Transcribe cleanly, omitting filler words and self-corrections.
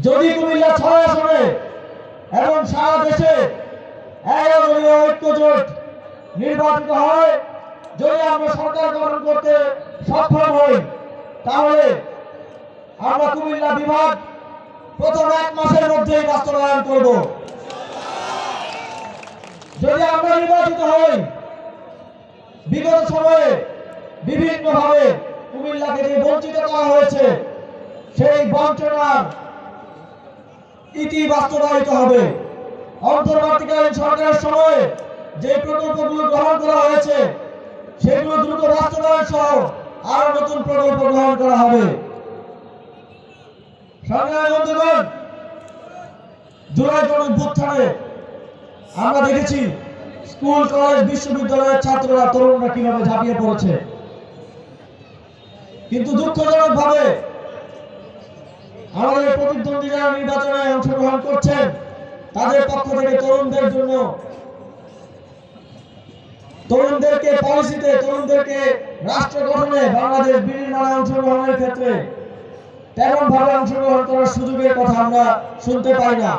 যদি কুমিল্লা 6 আসনে এবং সারা দেশে 11 দলীয় ঐক্যজোট নির্বাচিত হয়, যদি আমরা সরকার গঠন করতে সক্ষম হই, তাহলে আমরা কুমিল্লা বিভাগ প্রথম 1 মাসের মধ্যেই বাস্তবায়ন করব। যদি আমরা নির্বাচিত হই, বিগত সময়ে বিভিন্নভাবে কুমিল্লাকে যে বঞ্চিত করা হয়েছে, সেই বঞ্চনার ইতি বাস্তবায়িত হবে। অন্তর্বর্তীকালীন সরকারের সময়ে যে প্রকল্পগুলো গ্রহণ করা হয়েছে, সেগুলো দ্রুত বাস্তবায়ন সহ আরো নতুন প্রকল্প গ্রহণ করা হবে। সংগ্রামী বন্ধুগণ, জুলাই গণঅভ্যুত্থানে আমরা দেখেছি স্কুল, কলেজ, বিশ্ববিদ্যালয়ের ছাত্ররা, তরুণরা কিভাবে ঝাঁপিয়ে পড়েছে। কিন্তু দুঃখজনক ভাবে আমাদের প্রতিদ্বন্দ্বী যারা নির্বাচনে অংশগ্রহণ করছেন, তাদের পক্ষ থেকে তরুণদেরকে পলিসিতে, তরুণদেরকে রাষ্ট্র গঠনে, বাংলাদেশ বিনির্মাণে অংশগ্রহণের ক্ষেত্রে তেমন ভাবে অংশগ্রহণ করার সুযোগের কথা আমরা শুনতে পাই না।